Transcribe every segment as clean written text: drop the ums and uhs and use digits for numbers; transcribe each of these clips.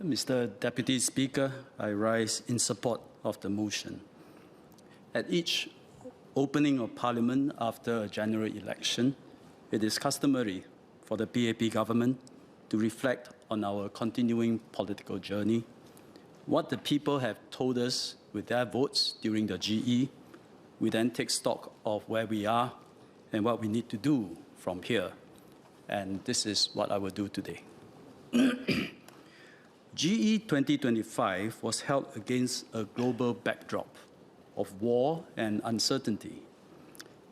Mr. Deputy Speaker, I rise in support of the motion. At each opening of Parliament after a general election, it is customary for the PAP government to reflect on our continuing political journey, what the people have told us with their votes during the GE. We then take stock of where we are and what we need to do from here. And this is what I will do today. GE2025 was held against a global backdrop of war and uncertainty.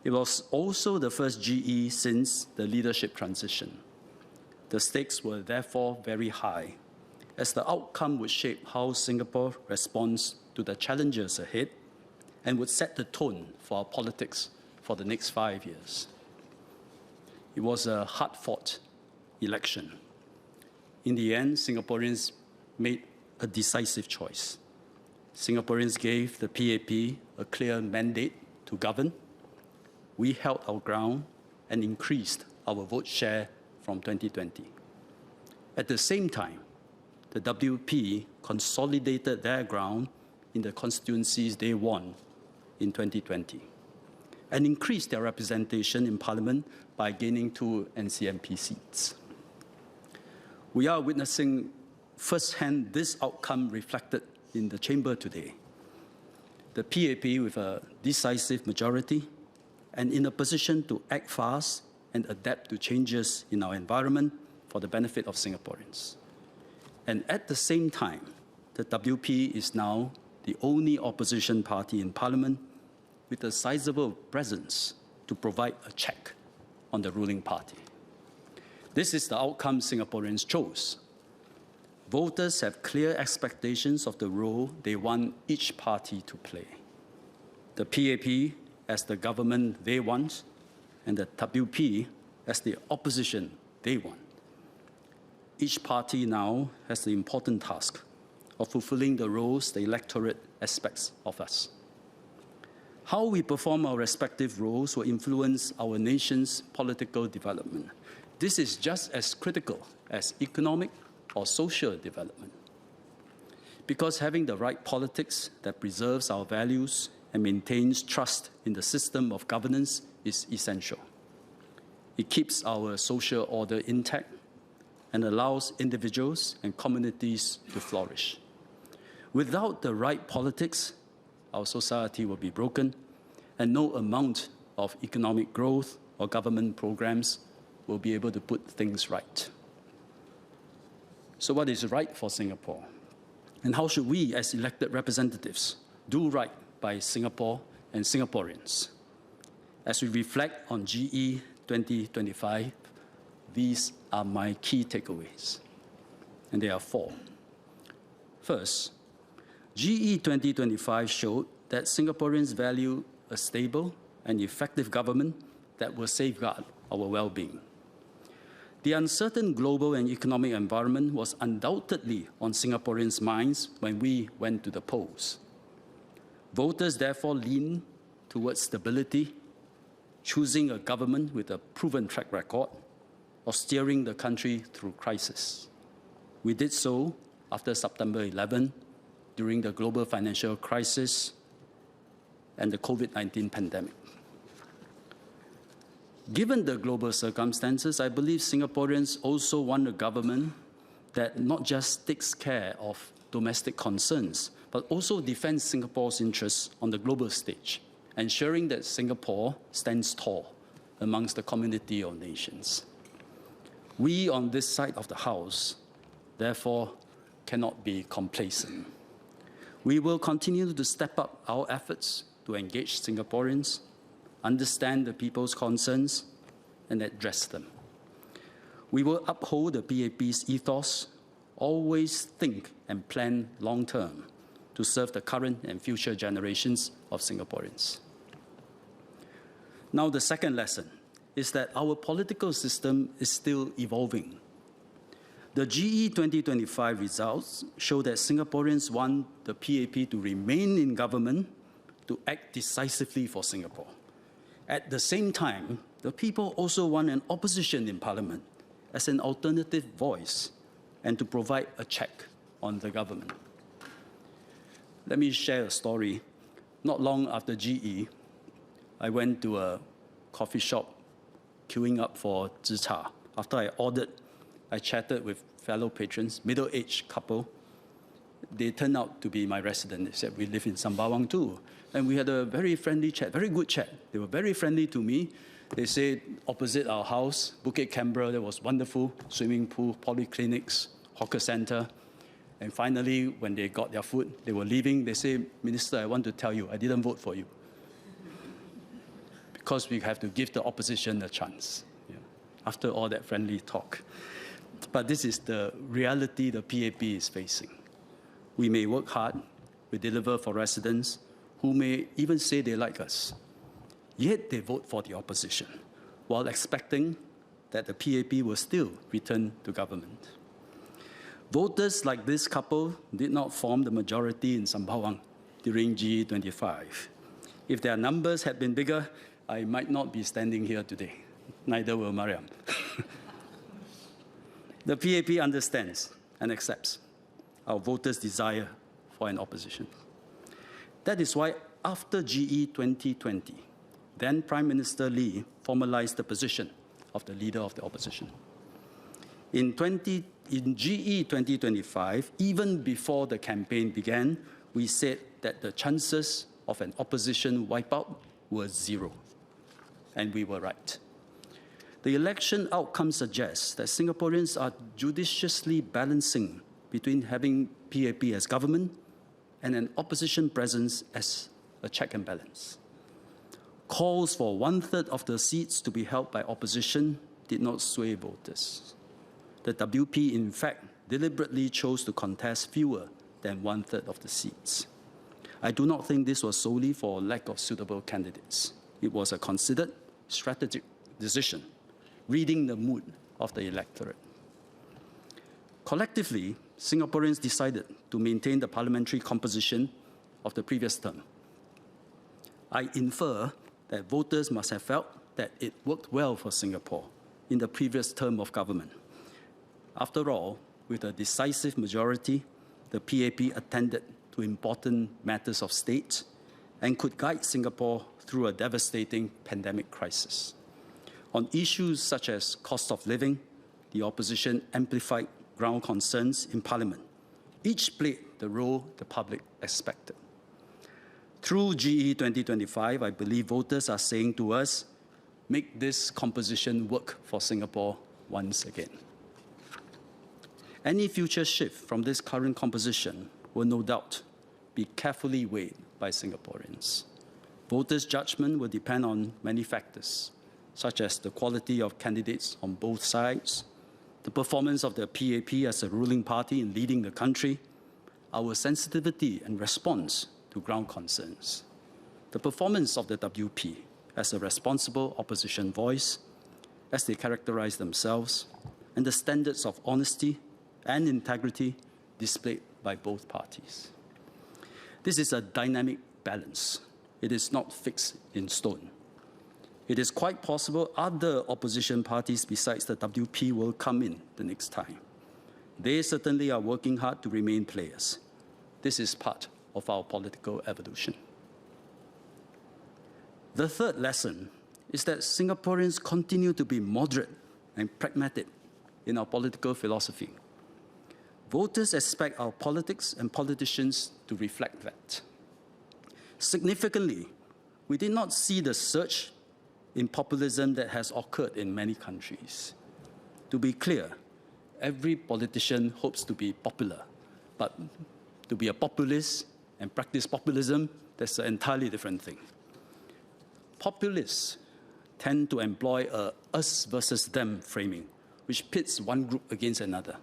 It was also the first GE since the leadership transition. The stakes were therefore very high, as the outcome would shape how Singapore responds to the challenges ahead and would set the tone for our politics for the next 5 years. It was a hard-fought election. In the end, Singaporeans made a decisive choice. Singaporeans gave the PAP a clear mandate to govern. We held our ground and increased our vote share from 2020. At the same time, the WP consolidated their ground in the constituencies they won in 2020 and increased their representation in Parliament by gaining 2 NCMP seats. We are witnessing firsthand this outcome reflected in the chamber today. The PAP with a decisive majority and in a position to act fast and adapt to changes in our environment for the benefit of Singaporeans. And at the same time, the WP is now the only opposition party in Parliament with a sizable presence to provide a check on the ruling party. This is the outcome Singaporeans chose. Voters have clear expectations of the role they want each party to play. The PAP as the government they want, and the WP as the opposition they want. Each party now has the important task of fulfilling the roles the electorate expects of us. How we perform our respective roles will influence our nation's political development. This is just as critical as economic or social development. Because having the right politics that preserves our values and maintains trust in the system of governance is essential. It keeps our social order intact and allows individuals and communities to flourish. Without the right politics, our society will be broken, and no amount of economic growth or government programs will be able to put things right. So what is right for Singapore? And how should we, as elected representatives, do right by Singapore and Singaporeans? As we reflect on GE 2025, these are my key takeaways, and there are 4. First, GE 2025 showed that Singaporeans value a stable and effective government that will safeguard our well-being. The uncertain global and economic environment was undoubtedly on Singaporeans' minds when we went to the polls. Voters therefore leaned towards stability, choosing a government with a proven track record of steering the country through crisis. We did so after September 11, during the global financial crisis and the COVID-19 pandemic. Given the global circumstances, I believe Singaporeans also want a government that not just takes care of domestic concerns, but also defends Singapore's interests on the global stage, ensuring that Singapore stands tall amongst the community of nations. We on this side of the House, therefore, cannot be complacent. We will continue to step up our efforts to engage Singaporeans, understand the people's concerns, and address them. We will uphold the PAP's ethos, always think and plan long-term to serve the current and future generations of Singaporeans. Now, the second lesson is that our political system is still evolving. The GE 2025 results show that Singaporeans want the PAP to remain in government to act decisively for Singapore. At the same time, the people also want an opposition in Parliament as an alternative voice and to provide a check on the government. Let me share a story. Not long after GE, I went to a coffee shop queuing up for zhi cha. After I ordered, I chatted with fellow patrons, middle-aged couple. They turned out to be my resident. They said, we live in Sembawang too. And we had a very friendly chat, very good chat. They were very friendly to me. They said opposite our house, Bukit Canberra, there was wonderful swimming pool, polyclinics, hawker center. And finally, when they got their food, they were leaving. They said, Minister, I want to tell you, I didn't vote for you. Because we have to give the opposition a chance, after all that friendly talk. But this is the reality the PAP is facing. We may work hard, we deliver for residents who may even say they like us, yet they vote for the opposition, while expecting that the PAP will still return to government. Voters like this couple did not form the majority in Sembawang during GE25. If their numbers had been bigger, I might not be standing here today. Neither will Mariam. The PAP understands and accepts our voters' desire for an opposition. That is why after GE 2020, then Prime Minister Lee formalized the position of the leader of the opposition. In GE 2025, even before the campaign began, we said that the chances of an opposition wipeout were zero. And we were right. The election outcome suggests that Singaporeans are judiciously balancing between having PAP as government and an opposition presence as a check and balance. Calls for 1/3 of the seats to be held by opposition did not sway voters. The WP, in fact, deliberately chose to contest fewer than 1/3 of the seats. I do not think this was solely for lack of suitable candidates. It was a considered, strategic decision, reading the mood of the electorate. Collectively, Singaporeans decided to maintain the parliamentary composition of the previous term. I infer that voters must have felt that it worked well for Singapore in the previous term of government. After all, with a decisive majority, the PAP attended to important matters of state and could guide Singapore through a devastating pandemic crisis. On issues such as cost of living, the opposition amplified ground concerns in Parliament. Each played the role the public expected. Through GE 2025, I believe voters are saying to us, make this composition work for Singapore once again. Any future shift from this current composition will no doubt be carefully weighed by Singaporeans. Voters' judgment will depend on many factors, such as the quality of candidates on both sides, the performance of the PAP as a ruling party in leading the country, our sensitivity and response to ground concerns, the performance of the WP as a responsible opposition voice, as they characterize themselves, and the standards of honesty and integrity displayed by both parties. This is a dynamic balance. It is not fixed in stone. It is quite possible other opposition parties besides the WP will come in the next time. They certainly are working hard to remain players. This is part of our political evolution. The third lesson is that Singaporeans continue to be moderate and pragmatic in our political philosophy. Voters expect our politics and politicians to reflect that. Significantly, we did not see the surge in populism that has occurred in many countries. To be clear, every politician hopes to be popular, but to be a populist and practice populism, that's an entirely different thing. Populists tend to employ a us versus them framing, which pits one group against another.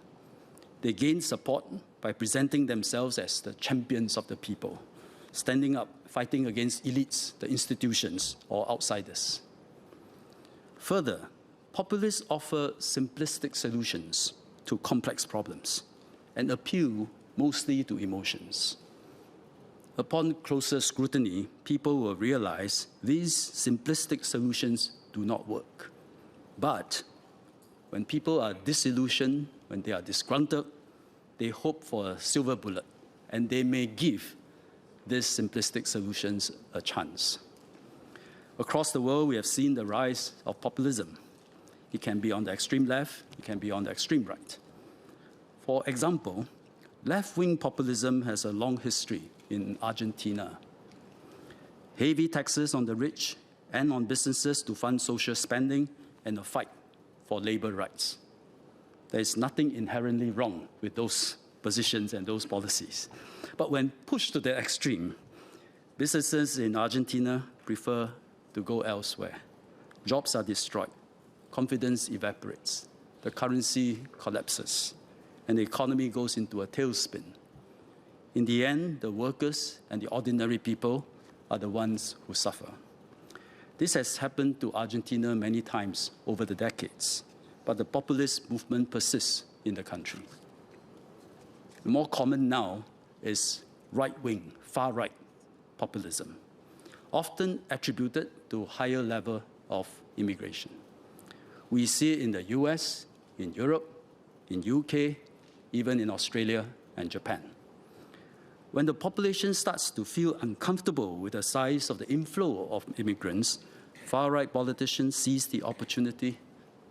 They gain support by presenting themselves as the champions of the people, standing up, fighting against elites, the institutions, or outsiders. Further, populists offer simplistic solutions to complex problems and appeal mostly to emotions. Upon closer scrutiny, people will realize these simplistic solutions do not work. But when people are disillusioned, when they are disgruntled, they hope for a silver bullet, and they may give these simplistic solutions a chance. Across the world, we have seen the rise of populism. It can be on the extreme left, it can be on the extreme right. For example, left-wing populism has a long history in Argentina. Heavy taxes on the rich and on businesses to fund social spending and a fight for labor rights. There is nothing inherently wrong with those positions and those policies. But when pushed to the extreme, businesses in Argentina prefer to go elsewhere. Jobs are destroyed, confidence evaporates, the currency collapses, and the economy goes into a tailspin. In the end, the workers and the ordinary people are the ones who suffer. This has happened to Argentina many times over the decades, but the populist movement persists in the country. More common now is right-wing, far-right populism, often attributed to higher level of immigration. We see it in the US, in Europe, in UK, even in Australia and Japan. When the population starts to feel uncomfortable with the size of the inflow of immigrants, far-right politicians seize the opportunity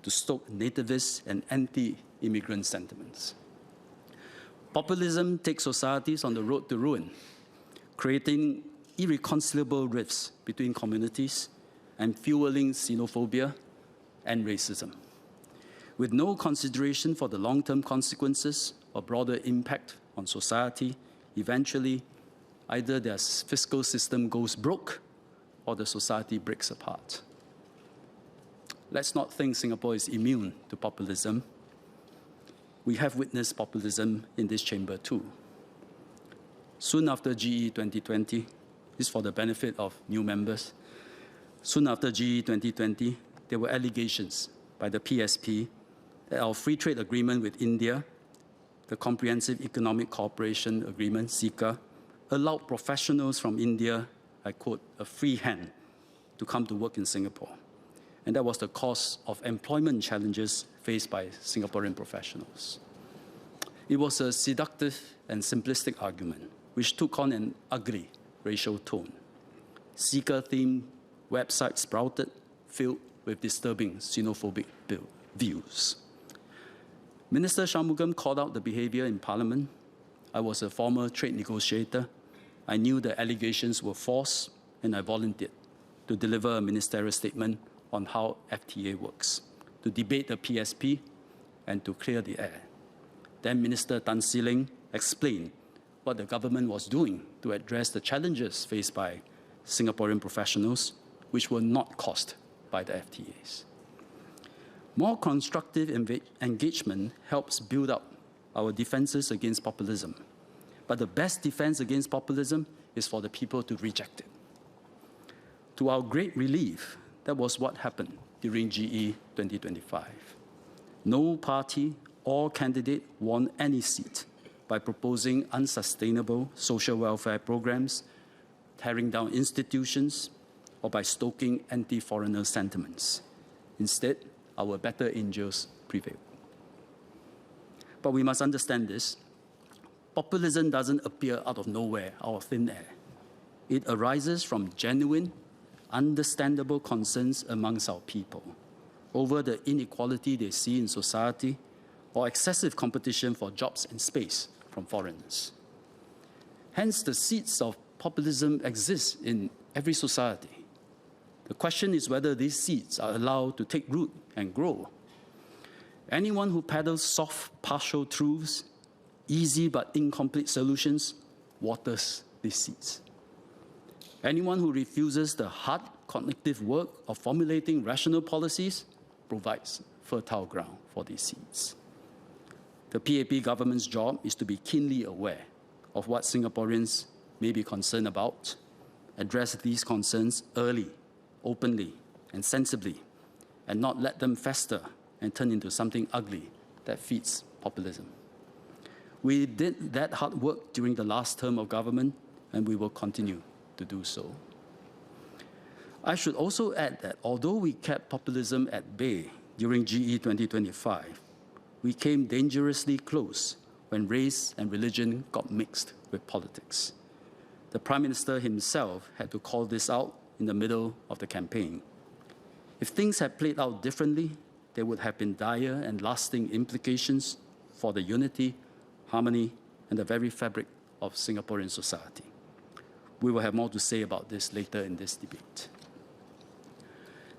to stoke nativist and anti-immigrant sentiments. Populism takes societies on the road to ruin, creating irreconcilable rifts between communities and fueling xenophobia and racism. With no consideration for the long-term consequences or broader impact on society, eventually, either their fiscal system goes broke or the society breaks apart. Let's not think Singapore is immune to populism. We have witnessed populism in this chamber too. Soon after GE 2020, this is for the benefit of new members, soon after GE 2020, there were allegations by the PSP that our free trade agreement with India, the Comprehensive Economic Cooperation Agreement, CECA, allowed professionals from India, I quote, a free hand to come to work in Singapore. And that was the cause of employment challenges faced by Singaporean professionals. It was a seductive and simplistic argument, which took on an ugly racial tone. CECA-themed websites sprouted, filled with disturbing xenophobic views. Minister Shanmugam called out the behavior in Parliament. I was a former trade negotiator. I knew the allegations were false, and I volunteered to deliver a ministerial statement on how FTA works, to debate the PSP, and to clear the air. Then Minister Tan See Leng explained what the government was doing to address the challenges faced by Singaporean professionals, which were not caused by the FTAs. More constructive engagement helps build up our defenses against populism. But the best defense against populism is for the people to reject it. To our great relief, that was what happened during GE 2025. No party or candidate won any seat by proposing unsustainable social welfare programs, tearing down institutions, or by stoking anti-foreigner sentiments. Instead, our better angels prevailed. But we must understand this. Populism doesn't appear out of nowhere, out of thin air. It arises from genuine, understandable concerns amongst our people over the inequality they see in society or excessive competition for jobs and space from foreigners. Hence, the seeds of populism exist in every society. The question is whether these seeds are allowed to take root and grow. Anyone who peddles soft, partial truths, easy but incomplete solutions, waters these seeds. Anyone who refuses the hard cognitive work of formulating rational policies provides fertile ground for these seeds. The PAP government's job is to be keenly aware of what Singaporeans may be concerned about, address these concerns early, openly, and sensibly, and not let them fester and turn into something ugly that feeds populism. We did that hard work during the last term of government, and we will continue to do so. I should also add that although we kept populism at bay during GE 2025, we came dangerously close when race and religion got mixed with politics. The Prime Minister himself had to call this out in the middle of the campaign. If things had played out differently, there would have been dire and lasting implications for the unity, harmony, and the very fabric of Singaporean society. We will have more to say about this later in this debate.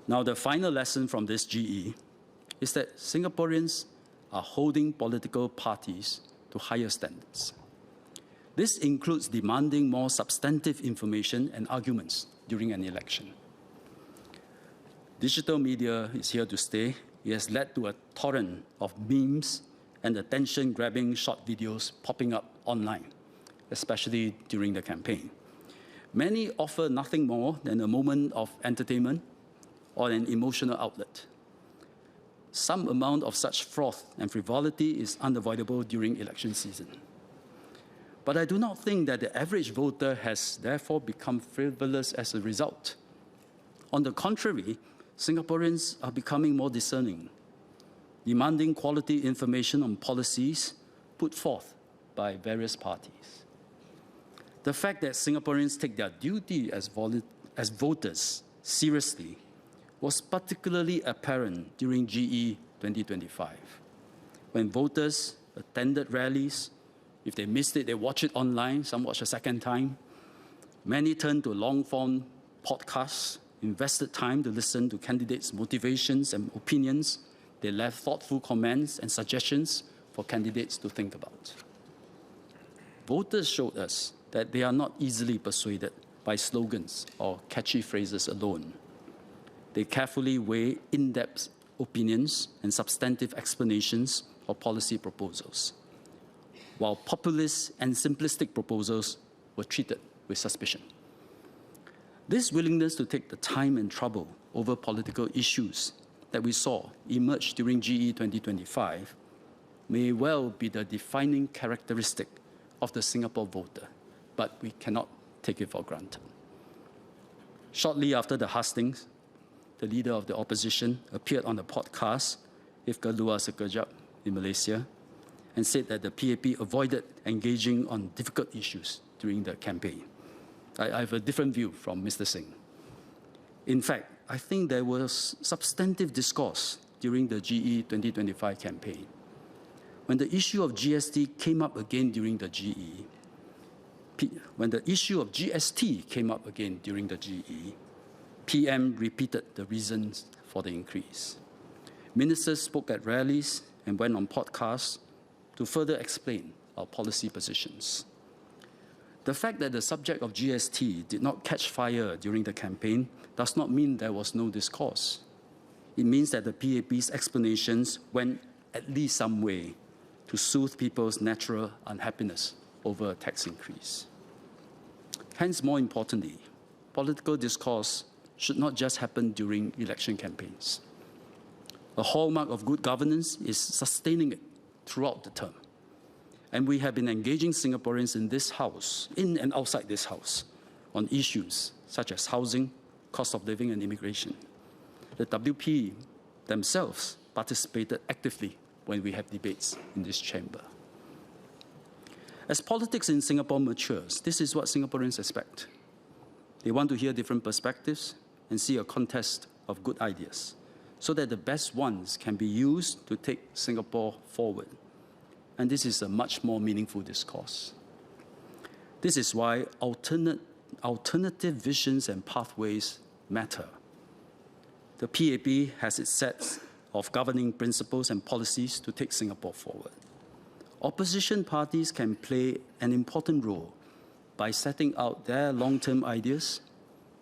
Now, the final lesson from this GE is that Singaporeans are holding political parties to higher standards. This includes demanding more substantive information and arguments during an election. Digital media is here to stay. It has led to a torrent of memes and attention-grabbing short videos popping up online, especially during the campaign. Many offer nothing more than a moment of entertainment or an emotional outlet. Some amount of such froth and frivolity is unavoidable during election season. But I do not think that the average voter has therefore become frivolous as a result. On the contrary, Singaporeans are becoming more discerning, demanding quality information on policies put forth by various parties. The fact that Singaporeans take their duty as voters seriously was particularly apparent during GE 2025, when voters attended rallies. If they missed it, they watch it online, some watch a second time. Many turned to long-form podcasts, invested time to listen to candidates' motivations and opinions. They left thoughtful comments and suggestions for candidates to think about. Voters showed us that they are not easily persuaded by slogans or catchy phrases alone. They carefully weigh in-depth opinions and substantive explanations of policy proposals, while populist and simplistic proposals were treated with suspicion. This willingness to take the time and trouble over political issues that we saw emerge during GE 2025 may well be the defining characteristic of the Singapore voter, but we cannot take it for granted. Shortly after the hustings, the leader of the opposition appeared on the podcast If Kedua Sekejap in Malaysia and said that the PAP avoided engaging on difficult issues during the campaign. I have a different view from Mr. Singh. In fact, I think there was substantive discourse during the GE 2025 campaign. When the issue of GST came up again during the GE, PM repeated the reasons for the increase. Ministers spoke at rallies and went on podcasts to further explain our policy positions. The fact that the subject of GST did not catch fire during the campaign does not mean there was no discourse. It means that the PAP's explanations went at least some way to soothe people's natural unhappiness over a tax increase. Hence, more importantly, political discourse should not just happen during election campaigns. A hallmark of good governance is sustaining it throughout the term. And we have been engaging Singaporeans in this House, in and outside this House, on issues such as housing, cost of living, and immigration. The WP themselves participated actively when we have debates in this chamber. As politics in Singapore matures, this is what Singaporeans expect. They want to hear different perspectives and see a contest of good ideas so that the best ones can be used to take Singapore forward. And this is a much more meaningful discourse. This is why alternative visions and pathways matter. The PAP has its sets of governing principles and policies to take Singapore forward. Opposition parties can play an important role by setting out their long-term ideas,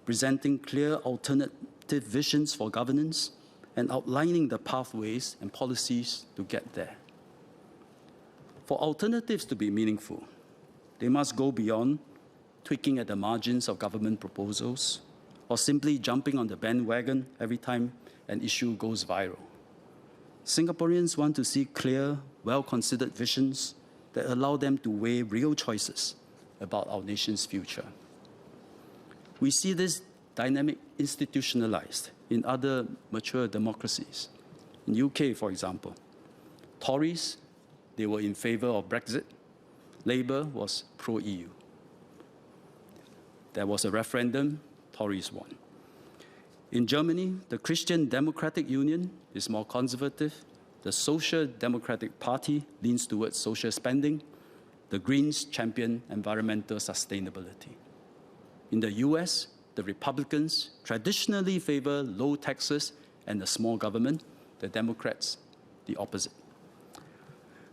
presenting clear alternative visions for governance, and outlining the pathways and policies to get there. For alternatives to be meaningful, they must go beyond tweaking at the margins of government proposals or simply jumping on the bandwagon every time an issue goes viral. Singaporeans want to see clear, well-considered visions that allow them to weigh real choices about our nation's future. We see this dynamic institutionalized in other mature democracies. In the UK, for example, Tories they were in favor of Brexit. Labour was pro-EU. There was a referendum, Tories won. In Germany, the Christian Democratic Union is more conservative. The Social Democratic Party leans towards social spending. The Greens champion environmental sustainability. In the US, the Republicans traditionally favor low taxes and a small government. The Democrats, the opposite.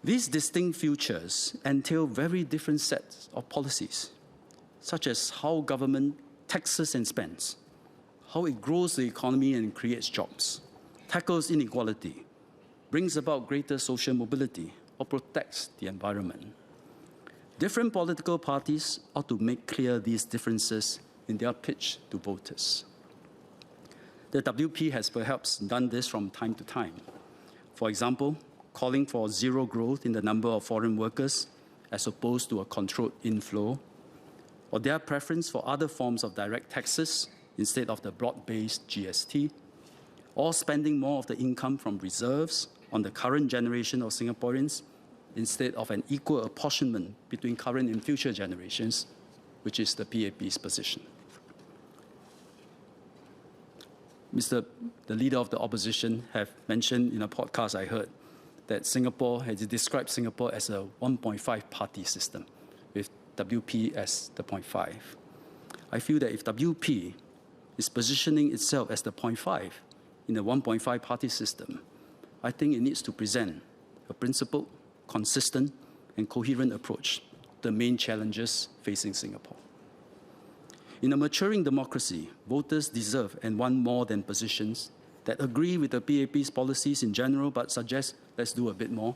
These distinct futures entail very different sets of policies, such as how government taxes and spends, how it grows the economy and creates jobs, tackles inequality, brings about greater social mobility, or protects the environment. Different political parties ought to make clear these differences in their pitch to voters. The WP has perhaps done this from time to time. For example, calling for zero growth in the number of foreign workers as opposed to a controlled inflow, or their preference for other forms of direct taxes instead of the broad-based GST, or spending more of the income from reserves on the current generation of Singaporeans instead of an equal apportionment between current and future generations, which is the PAP's position. The leader of the opposition have mentioned in a podcast I heard that Singapore has described Singapore as a 1.5 party system, with WP as the 0.5. I feel that if WP is positioning itself as the 0.5 in the 1.5 party system, I think it needs to present a principled, consistent, and coherent approach to the main challenges facing Singapore. In a maturing democracy, voters deserve and want more than positions that agree with the PAP's policies in general but suggest let's do a bit more,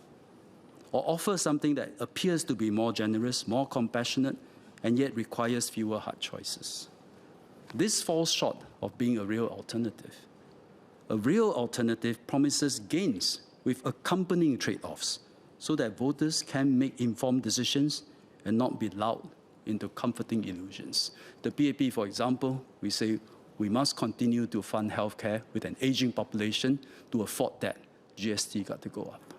or offer something that appears to be more generous, more compassionate, and yet requires fewer hard choices. This falls short of being a real alternative. A real alternative promises gains with accompanying trade-offs so that voters can make informed decisions and not be lulled into comforting illusions. The PAP, for example, we say we must continue to fund healthcare with an aging population. To afford that, GST got to go up.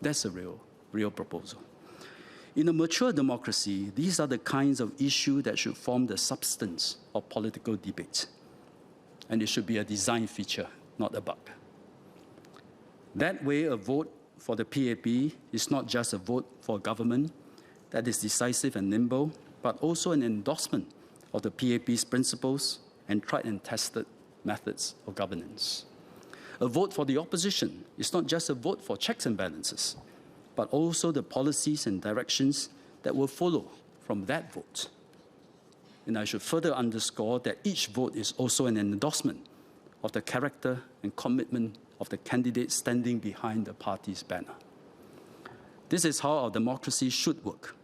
That's a real proposal. In a mature democracy, these are the kinds of issues that should form the substance of political debate. And it should be a design feature, not a bug. That way, a vote for the PAP is not just a vote for a government that is decisive and nimble, but also an endorsement of the PAP's principles and tried and tested methods of governance. A vote for the opposition is not just a vote for checks and balances, but also the policies and directions that will follow from that vote. And I should further underscore that each vote is also an endorsement of the character and commitment of the candidate standing behind the party's banner. This is how our democracy should work.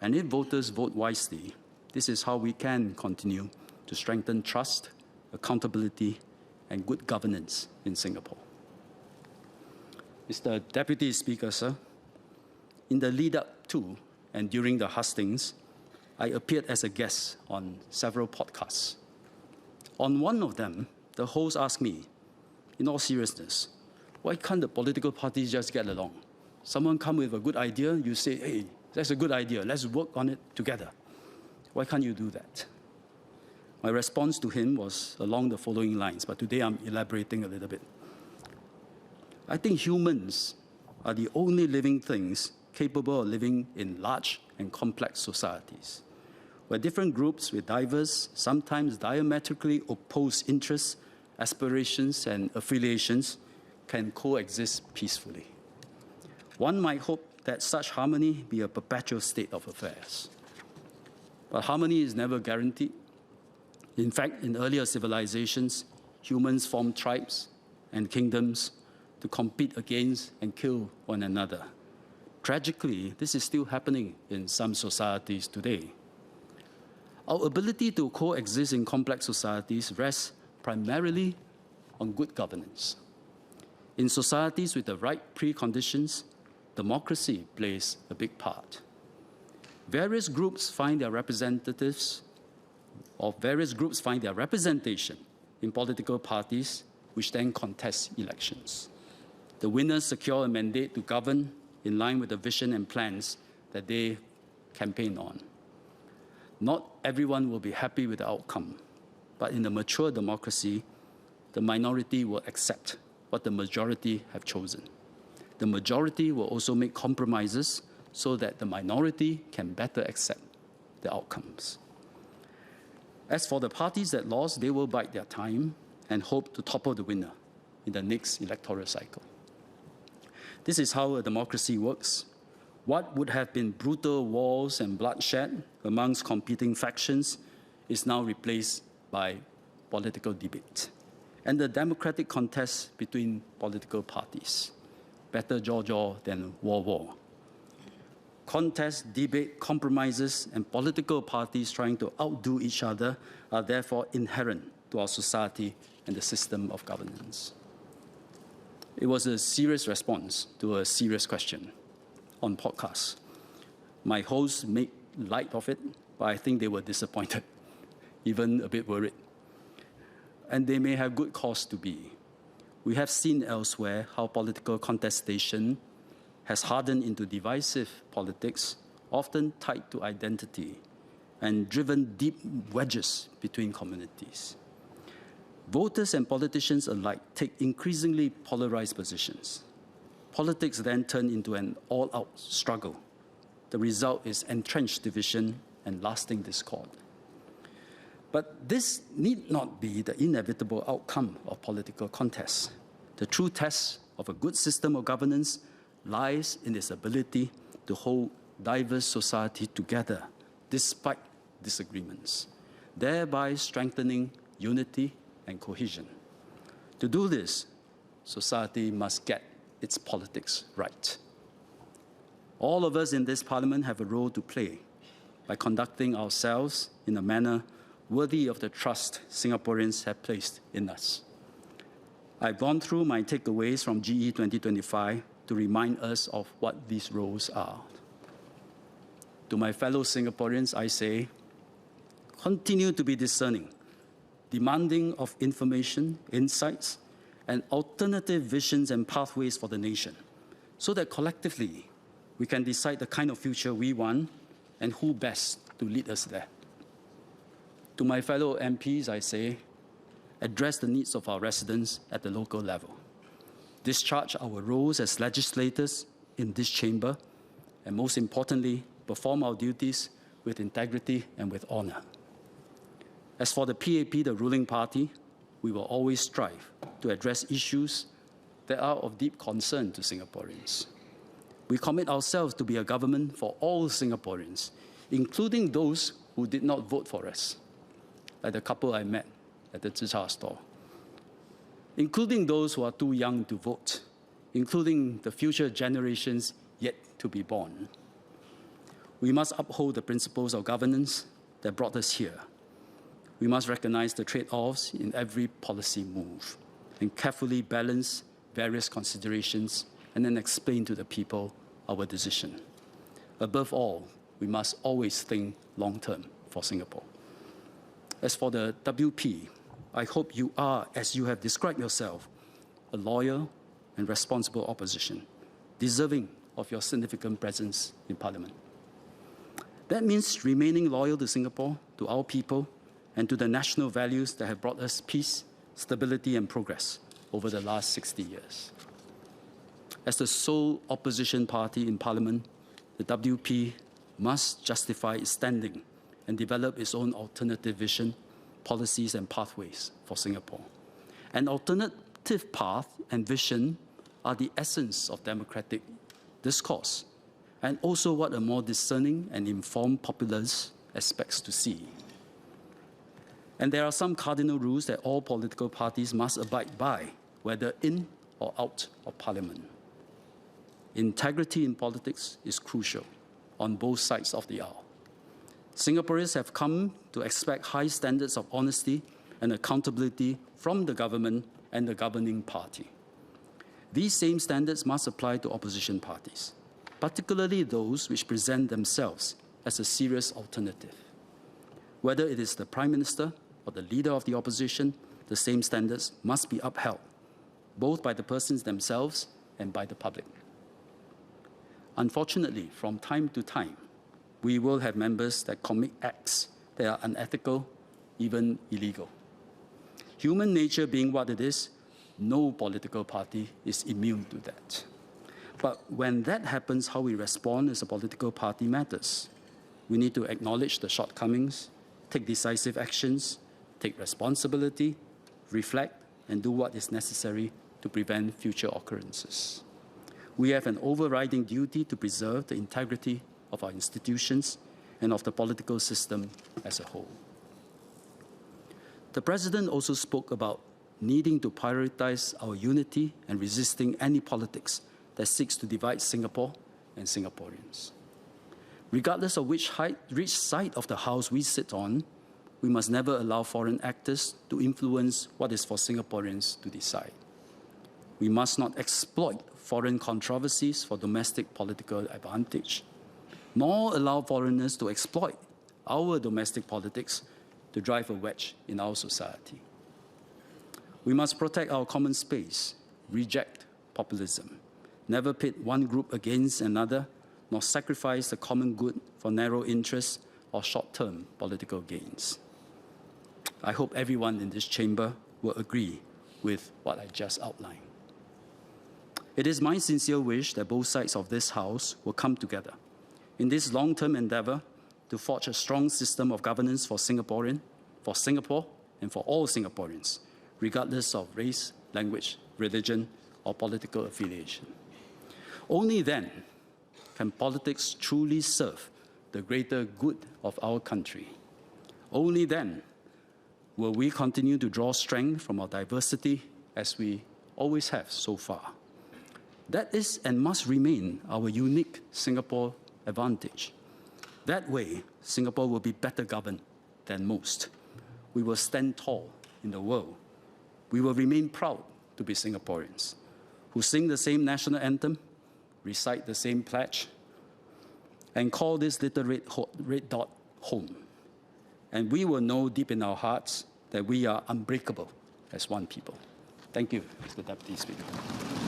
And if voters vote wisely, this is how we can continue to strengthen trust, accountability, and good governance in Singapore. Mr. Deputy Speaker, sir, in the lead-up to and during the hustings, I appeared as a guest on several podcasts. On one of them, the host asked me, in all seriousness, why can't the political parties just get along? Someone come with a good idea, you say, hey, that's a good idea, let's work on it together. Why can't you do that? My response to him was along the following lines, but today I'm elaborating a little bit. I think humans are the only living things capable of living in large and complex societies, where different groups with diverse, sometimes diametrically opposed interests, aspirations, and affiliations can coexist peacefully. One might hope that such harmony be a perpetual state of affairs. But harmony is never guaranteed. In fact, in earlier civilizations, humans formed tribes and kingdoms to compete against and kill one another. Tragically, this is still happening in some societies today. Our ability to coexist in complex societies rests primarily on good governance. In societies with the right preconditions, democracy plays a big part. Various groups find their representation in political parties, which then contest elections. The winners secure a mandate to govern in line with the vision and plans that they campaign on. Not everyone will be happy with the outcome, but in a mature democracy, the minority will accept what the majority have chosen. The majority will also make compromises so that the minority can better accept the outcomes. As for the parties that lost, they will bide their time and hope to topple the winner in the next electoral cycle. This is how a democracy works. What would have been brutal wars and bloodshed amongst competing factions is now replaced by political debate and the democratic contest between political parties. Better jaw than war. Contest, debate, compromises, and political parties trying to outdo each other are therefore inherent to our society and the system of governance. It was a serious response to a serious question on podcasts. My hosts made light of it, but I think they were disappointed, even a bit worried. And they may have good cause to be. We have seen elsewhere how political contestation has hardened into divisive politics, often tied to identity, and driven deep wedges between communities. Voters and politicians alike take increasingly polarized positions. Politics then turn into an all-out struggle. The result is entrenched division and lasting discord. But this need not be the inevitable outcome of political contests. The true test of a good system of governance lies in its ability to hold diverse society together despite disagreements, thereby strengthening unity and cohesion. To do this, society must get its politics right. All of us in this parliament have a role to play by conducting ourselves in a manner worthy of the trust Singaporeans have placed in us. I've gone through my takeaways from GE 2025 to remind us of what these roles are. To my fellow Singaporeans, I say, continue to be discerning, demanding of information, insights, and alternative visions and pathways for the nation, so that collectively we can decide the kind of future we want and who best to lead us there. To my fellow MPs, I say, address the needs of our residents at the local level. Discharge our roles as legislators in this chamber, and most importantly, perform our duties with integrity and with honor. As for the PAP, the ruling party, we will always strive to address issues that are of deep concern to Singaporeans. We commit ourselves to be a government for all Singaporeans, including those who did not vote for us, like the couple I met at the Zhicha store, including those who are too young to vote, including the future generations yet to be born. We must uphold the principles of governance that brought us here. We must recognize the trade-offs in every policy move and carefully balance various considerations and then explain to the people our decision. Above all, we must always think long-term for Singapore. As for the WP, I hope you are, as you have described yourself, a loyal and responsible opposition, deserving of your significant presence in Parliament. That means remaining loyal to Singapore, to our people, and to the national values that have brought us peace, stability, and progress over the last 60 years. As the sole opposition party in Parliament, the WP must justify its standing and develop its own alternative vision, policies, and pathways for Singapore. An alternative path and vision are the essence of democratic discourse, and also what a more discerning and informed populace expects to see. And there are some cardinal rules that all political parties must abide by, whether in or out of Parliament. Integrity in politics is crucial on both sides of the aisle. Singaporeans have come to expect high standards of honesty and accountability from the government and the governing party. These same standards must apply to opposition parties, particularly those which present themselves as a serious alternative. Whether it is the Prime Minister or the leader of the opposition, the same standards must be upheld, both by the persons themselves and by the public. Unfortunately, from time to time, we will have members that commit acts that are unethical, even illegal. Human nature being what it is, no political party is immune to that. But when that happens, how we respond as a political party matters. We need to acknowledge the shortcomings, take decisive actions, take responsibility, reflect, and do what is necessary to prevent future occurrences. We have an overriding duty to preserve the integrity of our institutions and of the political system as a whole. The President also spoke about needing to prioritize our unity and resisting any politics that seeks to divide Singapore and Singaporeans. Regardless of which side of the House we sit on, we must never allow foreign actors to influence what is for Singaporeans to decide. We must not exploit foreign controversies for domestic political advantage, nor allow foreigners to exploit our domestic politics to drive a wedge in our society. We must protect our common space, reject populism, never pit one group against another, nor sacrifice the common good for narrow interests or short-term political gains. I hope everyone in this chamber will agree with what I just outlined. It is my sincere wish that both sides of this House will come together in this long-term endeavor to forge a strong system of governance for Singapore, and for all Singaporeans, regardless of race, language, religion, or political affiliation. Only then can politics truly serve the greater good of our country. Only then will we continue to draw strength from our diversity as we always have so far. That is and must remain our unique Singapore advantage. That way, Singapore will be better governed than most. We will stand tall in the world. We will remain proud to be Singaporeans who sing the same national anthem, recite the same pledge, and call this little red dot home. And we will know deep in our hearts that we are unbreakable as one people. Thank you, Mr. Deputy Speaker.